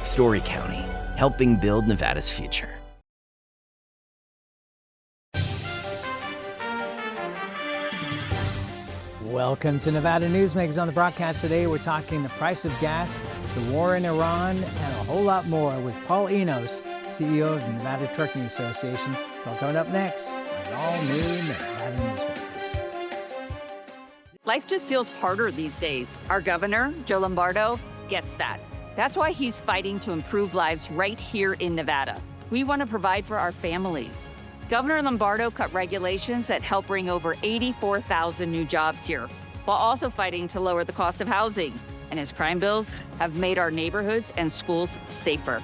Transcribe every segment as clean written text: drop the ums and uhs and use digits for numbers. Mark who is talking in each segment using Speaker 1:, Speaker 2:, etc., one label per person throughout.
Speaker 1: Story County, helping build Nevada's future.
Speaker 2: Welcome to Nevada Newsmakers. On the broadcast today, we're talking the price of gas, the war in Iran, and a whole lot more with Paul Enos, CEO of the Nevada Trucking Association. It's all coming up next on all new Nevada Newsmakers.
Speaker 3: Life just feels harder these days. Our governor, Joe Lombardo, gets that. That's why he's fighting to improve lives right here in Nevada. We want to provide for our families. Governor Lombardo cut regulations that help bring over 84,000 new jobs here, while also fighting to lower the cost of housing. And his crime bills have made our neighborhoods and schools safer.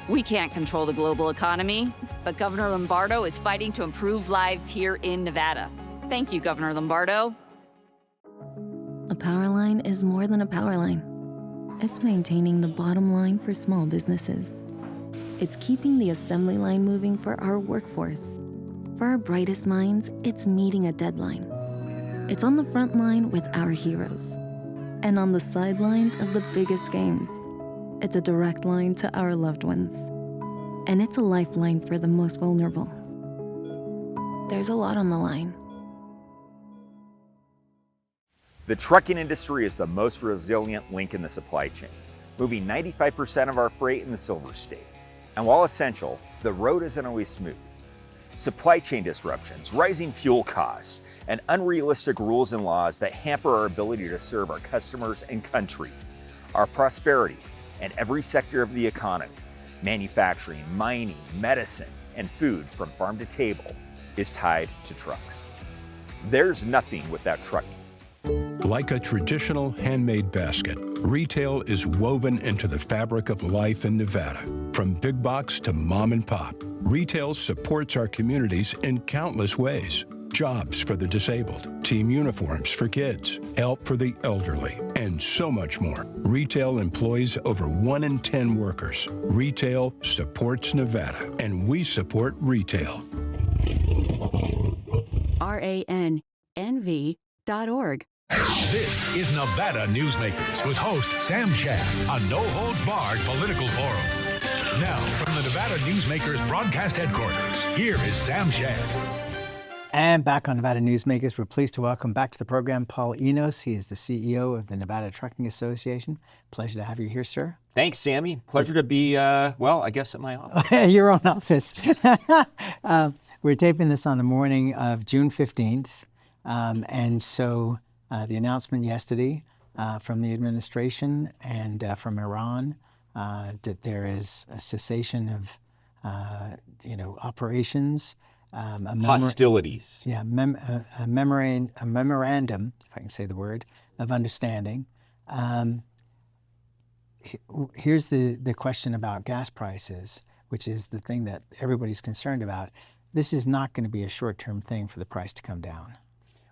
Speaker 3: We can't control the global economy, but Governor Lombardo is fighting to improve lives here in Nevada. Thank you, Governor Lombardo.
Speaker 4: A power line is more than a power line. It's maintaining the bottom line for small businesses. It's keeping the assembly line moving for our workforce. For our brightest minds, it's meeting a deadline. It's on the front line with our heroes. And on the sidelines of the biggest games. It's a direct line to our loved ones. And it's a lifeline for the most vulnerable. There's a lot on the line.
Speaker 5: The trucking industry is the most resilient link in the supply chain, moving 95% of our freight in the Silver State. And while essential, the road isn't always smooth. Supply chain disruptions, rising fuel costs, and unrealistic rules and laws that hamper our ability to serve our customers and country. Our prosperity and every sector of the economy, manufacturing, mining, medicine, and food from farm to table, is tied to trucks. There's nothing without trucking.
Speaker 6: Like a traditional handmade basket, retail is woven into the fabric of life in Nevada. From big box to mom and pop, retail supports our communities in countless ways. Jobs for the disabled, team uniforms for kids, help for the elderly, and so much more. Retail employs over 1 in 10 workers. Retail supports Nevada, and we support retail.
Speaker 7: RANNV.org.
Speaker 8: This is Nevada Newsmakers with host Sam Shad, a no-holds-barred political forum. Now, from the Nevada Newsmakers broadcast headquarters, here is Sam Shad.
Speaker 2: And back on Nevada Newsmakers, we're pleased to welcome back to the program Paul Enos. He is the CEO of the Nevada Trucking Association. Pleasure to have you here, sir.
Speaker 9: Thanks, Sammy. Pleasure to be, I guess at my office.
Speaker 2: Your own office. We're taping this on the morning of June 15th. And so the announcement yesterday from the administration and from Iran that there is a cessation of, operations.
Speaker 9: Hostilities.
Speaker 2: Yeah, a memorandum, if I can say the word, of understanding. Here's the question about gas prices, which is the thing that everybody's concerned about. This is not going to be a short-term thing for the price to come down.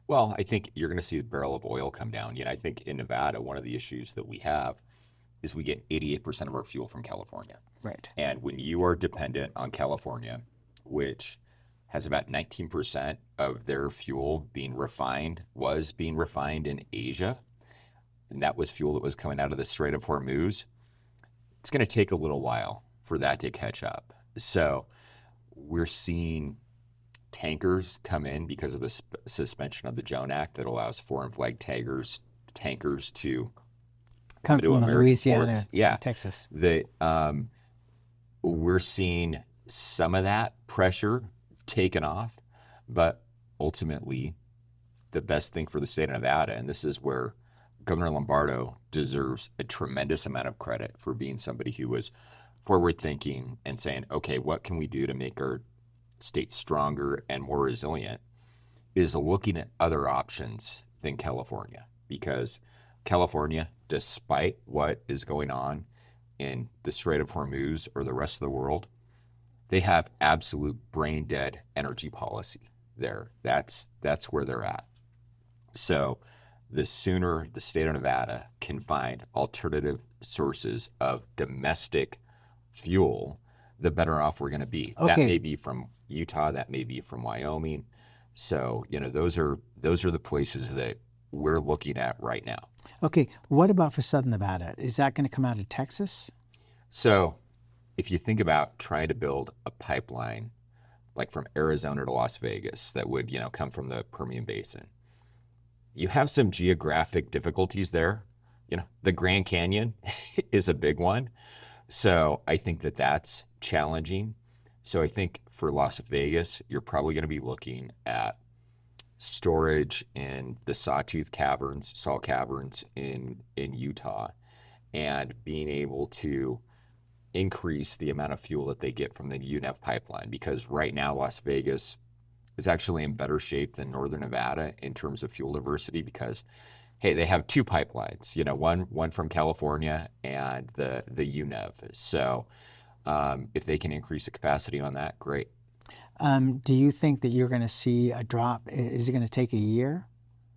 Speaker 9: Well, I think you're going to see the barrel of oil come down. I think in Nevada, one of the issues that we have is we get 88% of our fuel from California.
Speaker 2: Right.
Speaker 9: And when you are dependent on California, which has about 19% of their fuel was being refined in Asia, and that was fuel that was coming out of the Strait of Hormuz, it's going to take a little while for that to catch up. So we're seeing tankers come in because of the suspension of the Jones Act that allows foreign flag tankers to
Speaker 2: come
Speaker 9: to
Speaker 2: from
Speaker 9: American
Speaker 2: Louisiana,
Speaker 9: ports. Yeah,
Speaker 2: Texas.
Speaker 9: We're seeing some of that pressure taken off, but ultimately the best thing for the state of Nevada, and this is where Governor Lombardo deserves a tremendous amount of credit for being somebody who was forward thinking and saying, okay, what can we do to make our state stronger and more resilient, is looking at other options than California. Because California, despite what is going on in the Strait of Hormuz or the rest of the world, they have absolute brain dead energy policy there. That's where they're at. So the sooner the state of Nevada can find alternative sources of domestic fuel, the better off we're going to be. Okay. That may be from Utah, that may be from Wyoming. So, those are the places that we're looking at right now.
Speaker 2: Okay, what about for Southern Nevada? Is that going to come out of Texas?
Speaker 9: So if you think about trying to build a pipeline like from Arizona to Las Vegas that would, come from the Permian Basin, you have some geographic difficulties there. The Grand Canyon is a big one. So I think that that's challenging. So I think for Las Vegas, you're probably going to be looking at storage in the Sawtooth Caverns, salt caverns in Utah, and being able to increase the amount of fuel that they get from the UNEV pipeline. Because right now, Las Vegas is actually in better shape than Northern Nevada in terms of fuel diversity because, hey, they have two pipelines, one from California and the UNEV. So if they can increase the capacity on that, great.
Speaker 2: Do you think that you're going to see a drop? Is it going to take a year?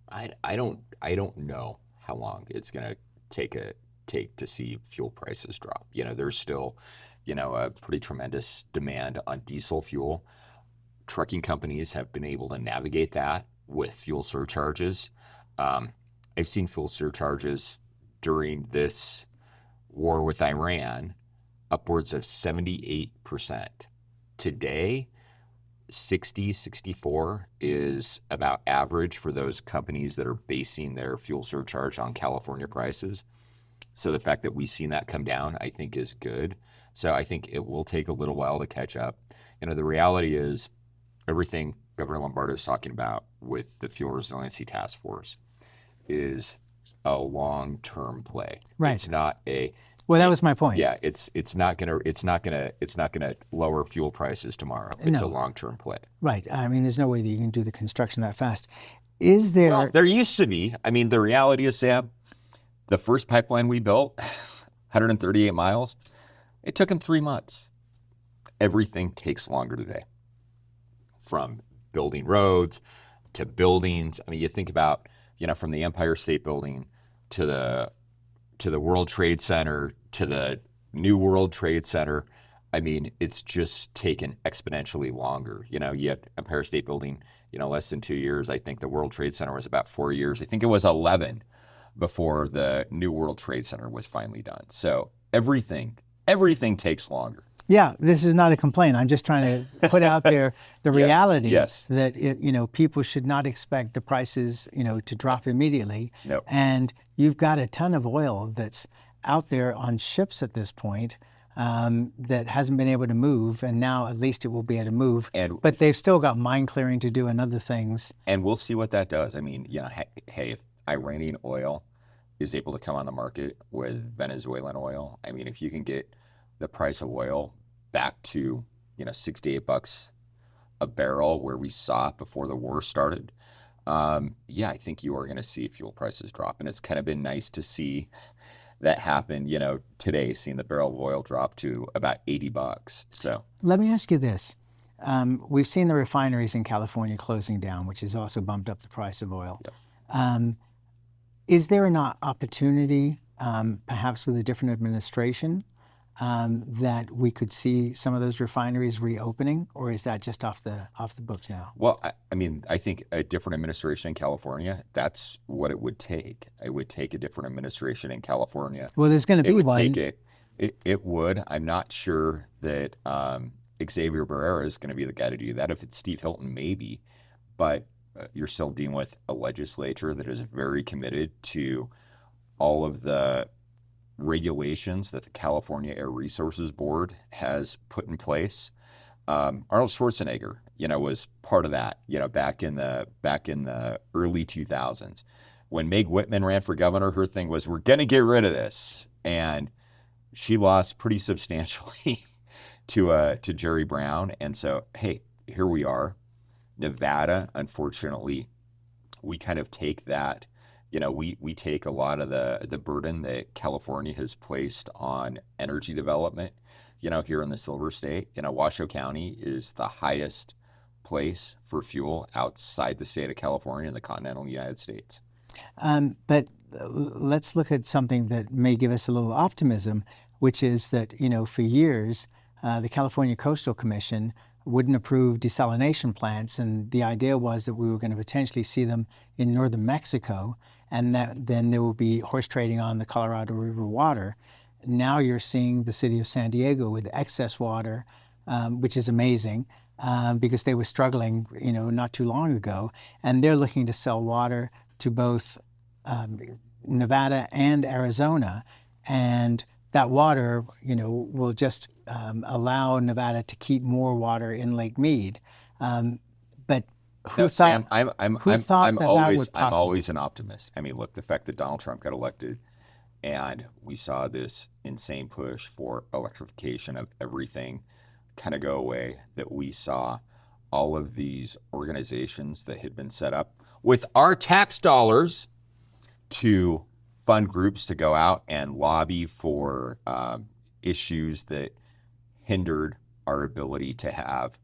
Speaker 9: I don't know how long it's going to take to see fuel prices drop. There's still, a pretty tremendous demand on diesel fuel. Trucking companies have been able to navigate that with fuel surcharges. I've seen fuel surcharges during this war with Iran upwards of 78%. Today, 64 is about average for those companies that are basing their fuel surcharge on California prices. So the fact that we've seen that come down, I think, is good. So I think it will take a little while to catch up. The reality is everything Governor Lombardo is talking about with the Fuel Resiliency Task Force is a long-term play.
Speaker 2: Right.
Speaker 9: It's not a
Speaker 2: Well, that was my point.
Speaker 9: Yeah, it's not gonna lower fuel prices tomorrow. It's a long-term play.
Speaker 2: Right. I mean, there's no way that you can do the construction that fast. Is there?
Speaker 9: Well, there used to be. I mean, the reality is, Sam, the first pipeline we built, 138 miles, it took them 3 months. Everything takes longer today. From building roads to buildings. I mean, you think about, from the Empire State Building to the World Trade Center to the New World Trade Center. I mean, it's just taken exponentially longer. You had Empire State Building, less than 2 years. I think the World Trade Center was about 4 years. I think it was 11 before the New World Trade Center was finally done. So everything takes longer.
Speaker 2: Yeah, this is not a complaint. I'm just trying to put out there the reality that people should not expect the prices to drop immediately.
Speaker 9: No.
Speaker 2: And you've got a ton of oil that's out there on ships at this point that hasn't been able to move, and now at least it will be able to move. But they've still got mine clearing to do and other things.
Speaker 9: And we'll see what that does. I mean, hey, if Iranian oil is able to come on the market with Venezuelan oil, I mean, if you can get the price of oil back to, $6 to $8 a barrel where we saw it before the war started, I think you are going to see fuel prices drop. And it's kind of been nice to see that happen, today, seeing the barrel of oil drop to about $80. So
Speaker 2: let me ask you this. We've seen the refineries in California closing down, which has also bumped up the price of oil.
Speaker 9: Yep.
Speaker 2: Is there an opportunity, perhaps with a different administration, that we could see some of those refineries reopening, or is that just off the books now?
Speaker 9: Well, I think a different administration in California, that's what it would take. It would take a different administration in California.
Speaker 2: Well, there's going to be one.
Speaker 9: It would. I'm not sure that Xavier Barrera is going to be the guy to do that. If it's Steve Hilton, maybe. But you're still dealing with a legislature that is very committed to all of the regulations that the California Air Resources Board has put in place. Arnold Schwarzenegger, was part of that, back in the early 2000s. When Meg Whitman ran for governor, her thing was, we're going to get rid of this. And she lost pretty substantially to Jerry Brown. And so, hey, here we are. Nevada, unfortunately, we kind of take that. We take a lot of the burden that California has placed on energy development, here in the Silver State. Washoe County is the highest place for fuel outside the state of California in the continental United States.
Speaker 2: But let's look at something that may give us a little optimism, which is that, for years, the California Coastal Commission wouldn't approve desalination plants, and the idea was that we were going to potentially see them in northern Mexico, and that then there will be horse trading on the Colorado River water. Now you're seeing the city of San Diego with excess water, which is amazing because they were struggling, not too long ago, and they're looking to sell water to both Nevada and Arizona, and that water, will just allow Nevada to keep more water in Lake Mead. But who thought?
Speaker 9: Sam, I'm always an optimist. I mean, look, the fact that Donald Trump got elected, and we saw this insane push for electrification of everything kind of go away, that we saw all of these organizations that had been set up with our tax dollars to fund groups to go out and lobby for issues that hindered our ability to have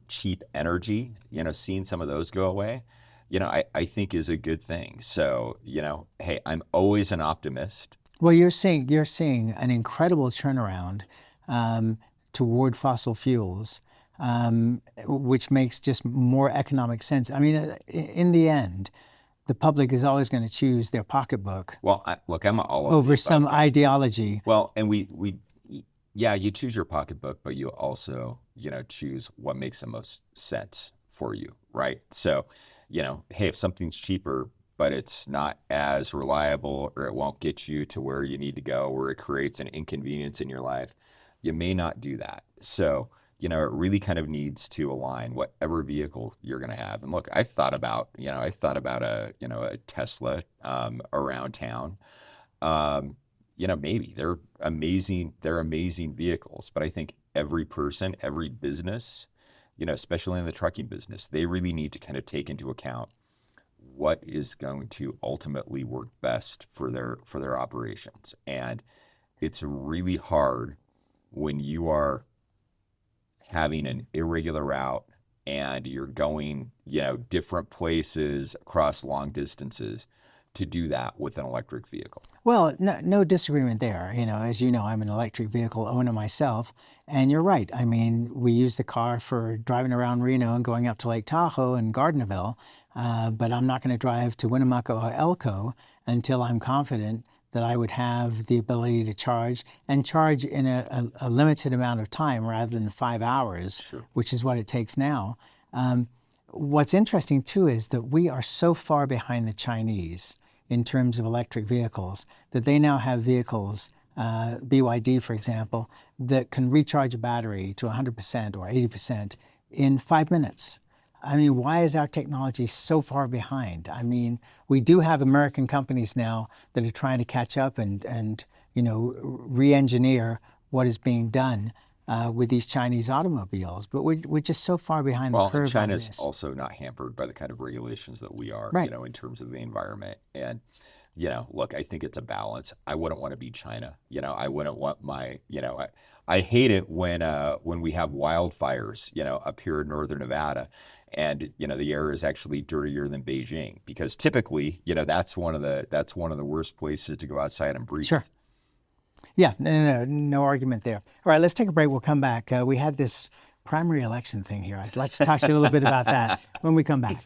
Speaker 9: cheap energy, seeing some of those go away, I think is a good thing. So, hey, I'm always an optimist.
Speaker 2: Well, you're seeing an incredible turnaround toward fossil fuels, which makes just more economic sense. I mean, in the end, the public is always going to choose their pocketbook.
Speaker 9: Well, I'm all
Speaker 2: over some ideology.
Speaker 9: Well, and you choose your pocketbook, but you also, choose what makes the most sense for you, right? So, hey, if something's cheaper, but it's not as reliable, or it won't get you to where you need to go, or it creates an inconvenience in your life, you may not do that. So, it really kind of needs to align whatever vehicle you're going to have. And look, I've thought about a Tesla around town. Maybe they're amazing vehicles, but I think every person, every business, especially in the trucking business, they really need to kind of take into account what is going to ultimately work best for their operations. And it's really hard when you are having an irregular route and you're going, different places across long distances, to do that with an electric vehicle.
Speaker 2: Well, no disagreement there. As you know, I'm an electric vehicle owner myself, and you're right. I mean, we use the car for driving around Reno and going up to Lake Tahoe and Gardnerville, but I'm not going to drive to Winnemucca or Elko until I'm confident that I would have the ability to charge in a limited amount of time rather than 5 hours,
Speaker 9: Sure.
Speaker 2: which is what it takes now. What's interesting, too, is that we are so far behind the Chinese in terms of electric vehicles that they now have vehicles, BYD, for example, that can recharge a battery to 100% or 80% in 5 minutes. I mean, why is our technology so far behind? I mean, we do have American companies now that are trying to catch up and re-engineer what is being done with these Chinese automobiles, but we're just so far behind the curve.
Speaker 9: Well, China's also not hampered by the kind of regulations that we are,
Speaker 2: right.
Speaker 9: In terms of the environment. And, look, I think it's a balance. I wouldn't want to be China. I wouldn't want my, I hate it when we have wildfires, up here in northern Nevada, and the air is actually dirtier than Beijing, because typically, that's one of the worst places to go outside and breathe.
Speaker 2: Sure. Yeah, no argument there. All right, let's take a break. We'll come back. We had this primary election thing here. I'd like to talk to you a little bit about that when we come back.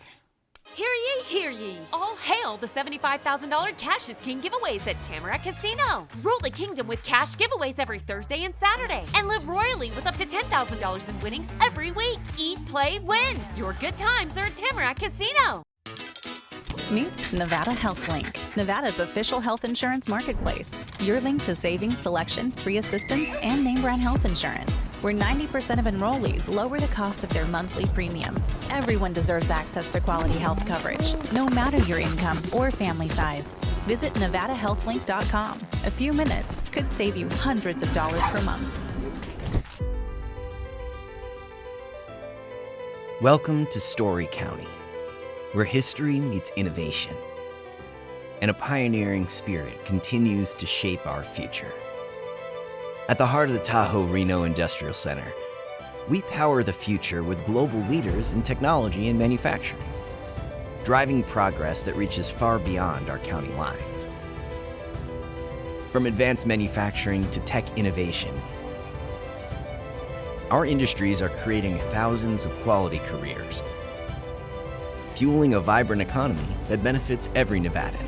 Speaker 7: Hear ye, hear ye. All hail the $75,000 Cash is King giveaways at Tamarack Casino. Rule the kingdom with cash giveaways every Thursday and Saturday. And live royally with up to $10,000 in winnings every week. Eat, play, win. Your good times are at Tamarack Casino.
Speaker 10: Meet Nevada Health Link, Nevada's official health insurance marketplace. Your link to savings, selection, free assistance, and name brand health insurance, where 90% of enrollees lower the cost of their monthly premium. Everyone deserves access to quality health coverage, no matter your income or family size. Visit NevadaHealthLink.com. A few minutes could save you hundreds of dollars per month.
Speaker 1: Welcome to Story County, where history meets innovation, and a pioneering spirit continues to shape our future. At the heart of the Tahoe Reno Industrial Center, we power the future with global leaders in technology and manufacturing, driving progress that reaches far beyond our county lines. From advanced manufacturing to tech innovation, our industries are creating thousands of quality careers, fueling a vibrant economy that benefits every Nevadan.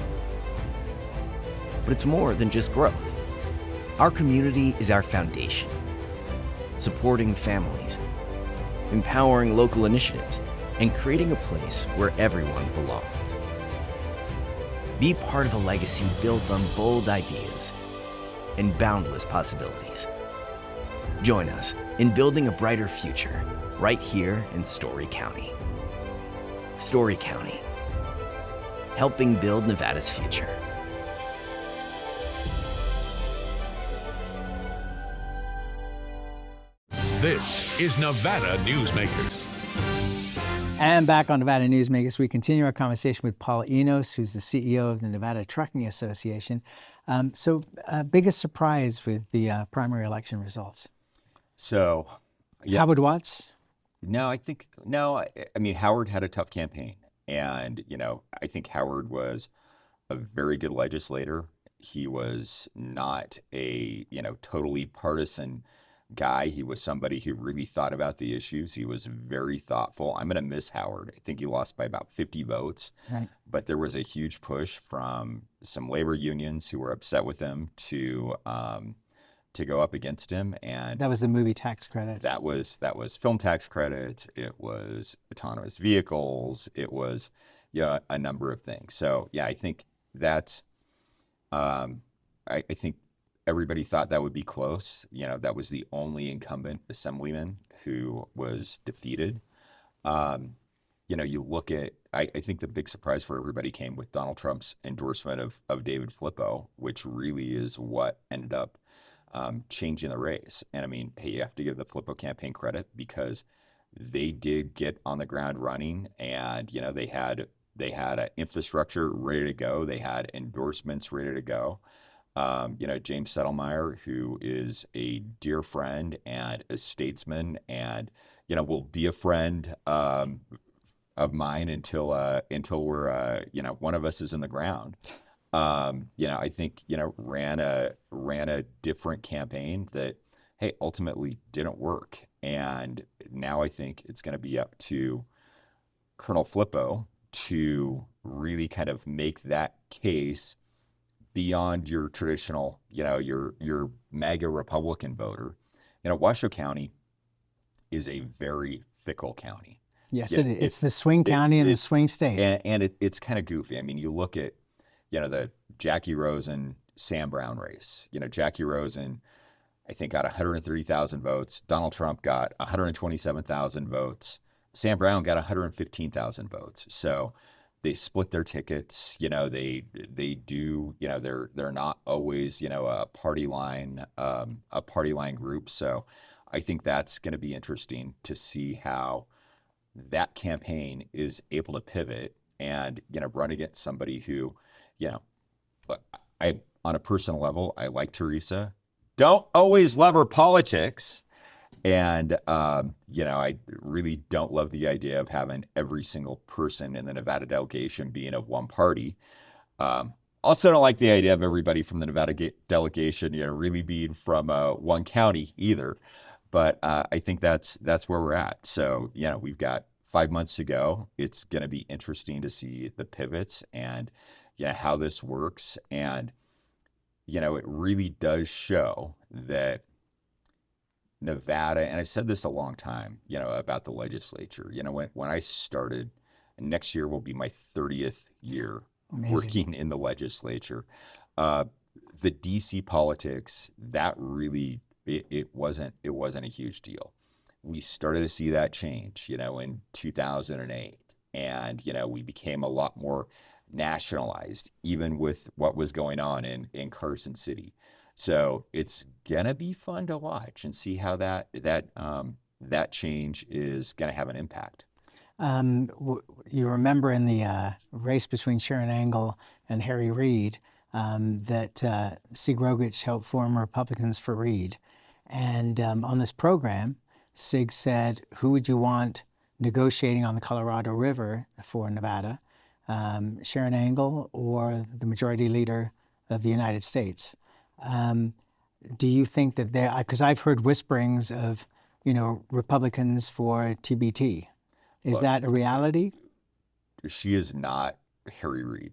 Speaker 1: But it's more than just growth. Our community is our foundation, supporting families, empowering local initiatives, and creating a place where everyone belongs. Be part of a legacy built on bold ideas and boundless possibilities. Join us in building a brighter future right here in Story County. Story County, helping build Nevada's future.
Speaker 8: This is Nevada Newsmakers.
Speaker 2: And back on Nevada Newsmakers, we continue our conversation with Paul Enos, who's the CEO of the Nevada Trucking Association. Biggest surprise with the primary election results?
Speaker 9: So, yeah.
Speaker 2: Howard Watts?
Speaker 9: I mean, Howard had a tough campaign. And, I think Howard was a very good legislator. He was not a, totally partisan guy. He was somebody who really thought about the issues. He was very thoughtful. I'm going to miss Howard. I think he lost by about 50 votes.
Speaker 2: Right.
Speaker 9: But there was a huge push from some labor unions who were upset with him to go up against him. And
Speaker 2: that was the movie tax credits.
Speaker 9: That was film tax credits. It was autonomous vehicles. It was a number of things. So yeah, I think that's I think everybody thought that would be close. That was the only incumbent assemblyman who was defeated. You look at, I think the big surprise for everybody came with Donald Trump's endorsement of David Flippo, which really is what ended up changing the race. And I mean, hey, you have to give the Flippo campaign credit because they did get on the ground running, and they had an infrastructure ready to go. They had endorsements ready to go. James Settlemeyer, who is a dear friend and a statesman, and will be a friend of mine until we're one of us is in the ground. I think ran a different campaign that, hey, ultimately didn't work, and now I think it's going to be up to Colonel Flippo to really kind of make that case beyond your traditional, your MAGA Republican voter. Washoe County is a very fickle county.
Speaker 2: Yes, it is. It's the swing county and the swing state.
Speaker 9: And it's kind of goofy. I mean, you look at, the Jackie Rosen, Sam Brown race. Jackie Rosen, I think, got 130,000 votes. Donald Trump got 127,000 votes. Sam Brown got 115,000 votes. So they split their tickets. They do. They're not always a party line group. So I think that's going to be interesting to see how that campaign is able to pivot and run against somebody who, I on a personal level, I like Teresa. Don't always love her politics. And, I really don't love the idea of having every single person in the Nevada delegation being of one party. Also don't like the idea of everybody from the Nevada delegation, really being from one county either. But I think that's where we're at. So, we've got 5 months to go. It's going to be interesting to see the pivots and, how this works. And, it really does show that Nevada, and I said this a long time, about the legislature. When I started, next year will be my 30th year working in the legislature. The DC politics, that really, it wasn't a huge deal. We started to see that change, in 2008, and we became a lot more nationalized, even with what was going on in Carson City. So it's gonna be fun to watch and see how that change is gonna have an impact.
Speaker 2: You remember in the race between Sharon Angle and Harry Reid that Sig Rogich helped form Republicans for Reid, and on this program, Sig said, "Who would you want negotiating on the Colorado River for Nevada, Sharon Angle or the Majority Leader of the United States?" Do you think that because I've heard whisperings of, Republicans for TBT. Is that a reality?
Speaker 9: She is not Harry Reid.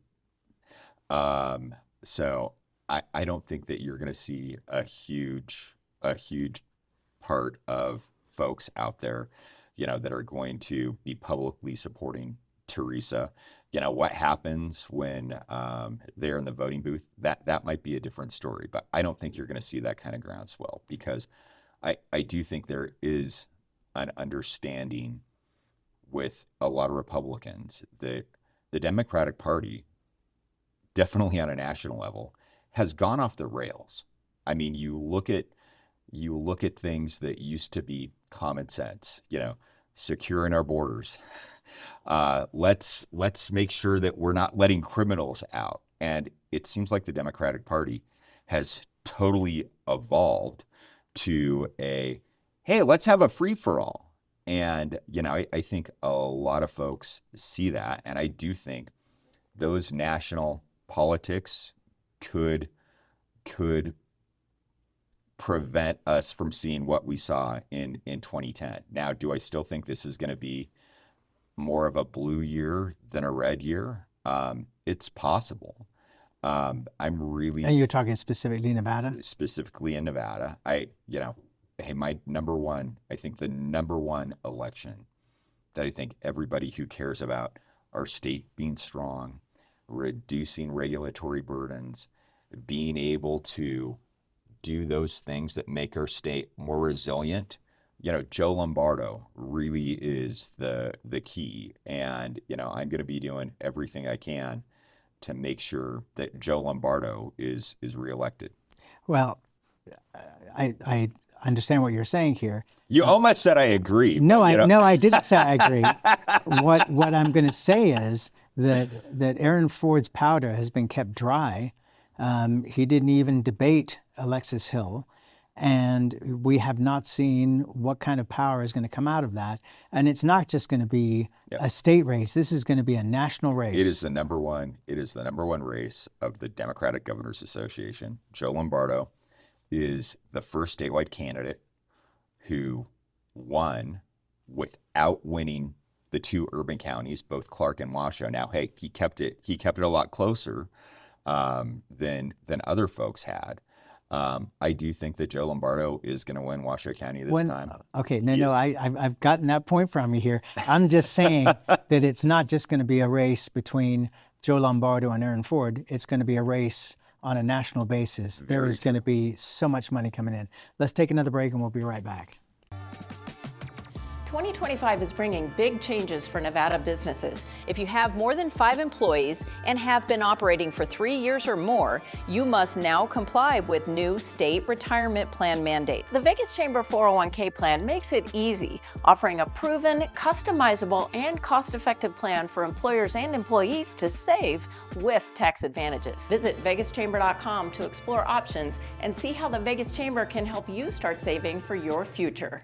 Speaker 9: So I don't think that you're going to see a huge part of folks out there, that are going to be publicly supporting Teresa. What happens when they're in the voting booth, that might be a different story. But I don't think you're going to see that kind of groundswell, because I do think there is an understanding with a lot of Republicans that the Democratic Party, definitely on a national level, has gone off the rails. I mean, you look at things that used to be common sense, securing our borders. Let's make sure that we're not letting criminals out. And it seems like the Democratic Party has totally evolved to hey, let's have a free-for-all. And, I think a lot of folks see that. And I do think those national politics could prevent us from seeing what we saw in 2010. Now, do I still think this is going to be more of a blue year than a red year? It's possible. And
Speaker 2: you're talking specifically Nevada?
Speaker 9: Specifically in Nevada. My number one, I think the number one election that I think everybody who cares about our state being strong, reducing regulatory burdens, being able to do those things that make our state more resilient. Joe Lombardo really is the key. And, I'm going to be doing everything I can to make sure that Joe Lombardo is reelected.
Speaker 2: Well, I understand what you're saying here.
Speaker 9: You almost said I agree.
Speaker 2: No, I didn't say I agree. What I'm going to say is that Aaron Ford's powder has been kept dry. He didn't even debate Alexis Hill, and we have not seen what kind of power is going to come out of that. And it's not just going to be a state race. This is going to be a national race.
Speaker 9: It is the number one race of the Democratic Governors Association. Joe Lombardo is the first statewide candidate who won without winning the two urban counties, both Clark and Washoe. Now, hey, he kept it a lot closer than other folks had. I do think that Joe Lombardo is going to win Washoe County this time.
Speaker 2: Okay, I've gotten that point from you here. I'm just saying that it's not just going to be a race between Joe Lombardo and Aaron Ford. It's going to be a race on a national basis. There is going to be so much money coming in. Let's take another break and we'll be right back.
Speaker 11: 2025 is bringing big changes for Nevada businesses. If you have more than 5 employees and have been operating for 3 years or more, you must now comply with new state retirement plan mandates. The Vegas Chamber 401k plan makes it easy, offering a proven, customizable, and cost-effective plan for employers and employees to save with tax advantages. Visit vegaschamber.com to explore options and see how the Vegas Chamber can help you start saving for your future.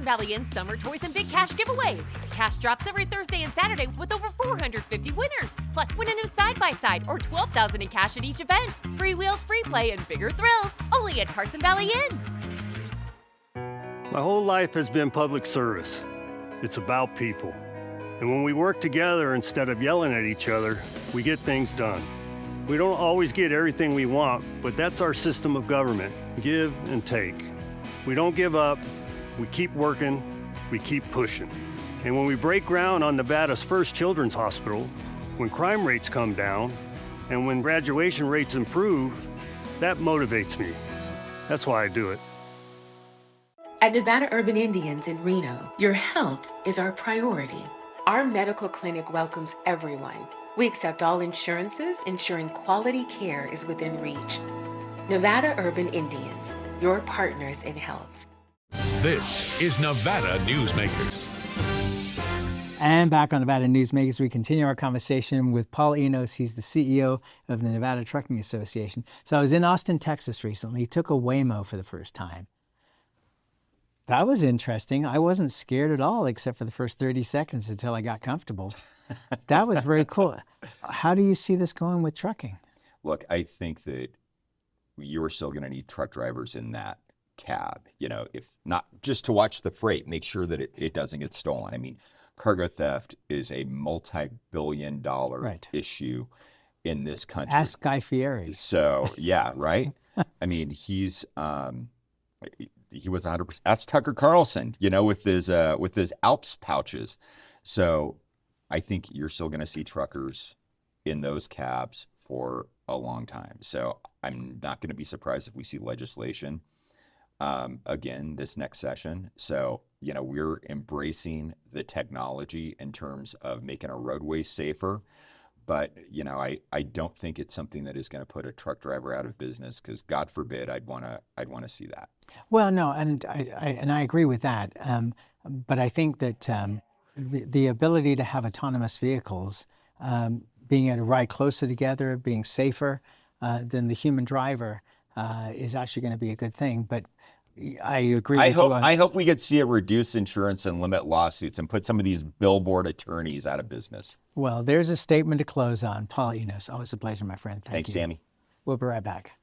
Speaker 7: Valley Inn Summer Toys and Big Cash giveaways. Cash drops every Thursday and Saturday with over 450 winners. Plus, win a new side-by-side or $12,000 in cash at each event. Free wheels, free play, and bigger thrills. Only at Carson Valley Inn.
Speaker 12: My whole life has been public service. It's about people. And when we work together instead of yelling at each other, we get things done. We don't always get everything we want, but that's our system of government. Give and take. We don't give up. We keep working, we keep pushing. And when we break ground on Nevada's first children's hospital, when crime rates come down, and when graduation rates improve, that motivates me. That's why I do it.
Speaker 13: At Nevada Urban Indians in Reno, your health is our priority. Our medical clinic welcomes everyone. We accept all insurances, ensuring quality care is within reach. Nevada Urban Indians, your partners in health.
Speaker 8: This is Nevada Newsmakers.
Speaker 2: And back on Nevada Newsmakers, we continue our conversation with Paul Enos. He's the CEO of the Nevada Trucking Association. So I was in Austin, Texas recently. Took a Waymo for the first time. That was interesting. I wasn't scared at all, except for the first 30 seconds until I got comfortable. That was very cool. How do you see this going with trucking?
Speaker 9: Look, I think that you're still going to need truck drivers in that cab, if not just to watch the freight, make sure that it doesn't get stolen. I mean, cargo theft is a multi-billion-dollar issue in this country.
Speaker 2: Ask Guy Fieri.
Speaker 9: So, yeah, right? I mean, he was 100%. Ask Tucker Carlson, with his Alps pouches. So I think you're still going to see truckers in those cabs for a long time. So I'm not going to be surprised if we see legislation again this next session. So, we're embracing the technology in terms of making our roadways safer. But, I don't think it's something that is going to put a truck driver out of business, because God forbid I'd want to see that.
Speaker 2: Well, no, and I agree with that. But I think that the ability to have autonomous vehicles, being able to ride closer together, being safer than the human driver, is actually going to be a good thing. But I agree with you.
Speaker 9: I hope we could see it reduce insurance and limit lawsuits and put some of these billboard attorneys out of business.
Speaker 2: Well, there's a statement to close on. Paul Enos, always a pleasure, my friend. Thanks,
Speaker 9: you. Sammy.
Speaker 2: We'll be right back.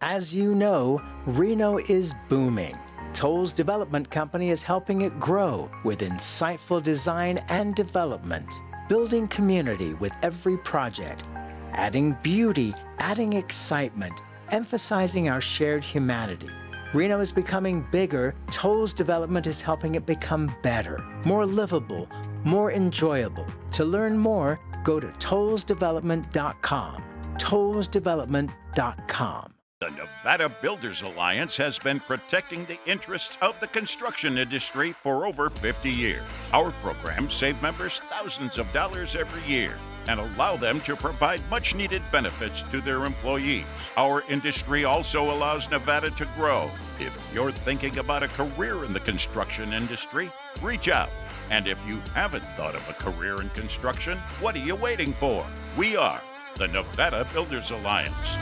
Speaker 2: As you know, Reno is booming. Toll's development company is helping it grow with insightful design and development, building community with every project, adding beauty, adding excitement, emphasizing our shared humanity. Reno is becoming bigger. Toll's development is helping it become better, more livable, more enjoyable. To learn more, go to tollsdevelopment.com. tollsdevelopment.com.
Speaker 14: The Nevada Builders Alliance has been protecting the interests of the construction industry for over 50 years. Our programs save members thousands of dollars every year and allow them to provide much-needed benefits to their employees. Our industry also allows Nevada to grow. If you're thinking about a career in the construction industry, reach out. And if you haven't thought of a career in construction, what are you waiting for? We are the Nevada Builders Alliance.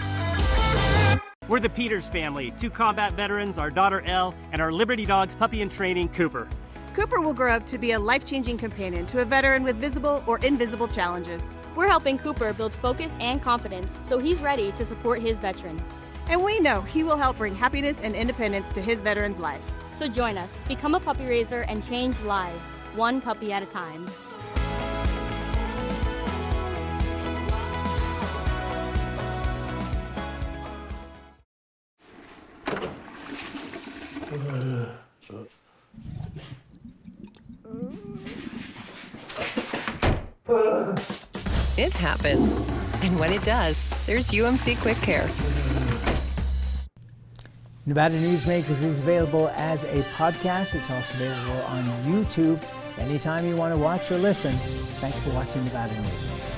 Speaker 15: We're the Peters family, 2 combat veterans, our daughter Elle, and our Liberty Dogs puppy in training, Cooper.
Speaker 16: Cooper will grow up to be a life-changing companion to a veteran with visible or invisible challenges.
Speaker 17: We're helping Cooper build focus and confidence so he's ready to support his veteran.
Speaker 16: And we know he will help bring happiness and independence to his veteran's life.
Speaker 17: So join us, become a puppy raiser, and change lives, one puppy at a time.
Speaker 18: It happens. And when it does, there's UMC Quick Care.
Speaker 2: Nevada Newsmakers is available as a podcast. It's also available on YouTube anytime you want to watch or listen. Thanks for watching Nevada Newsmakers.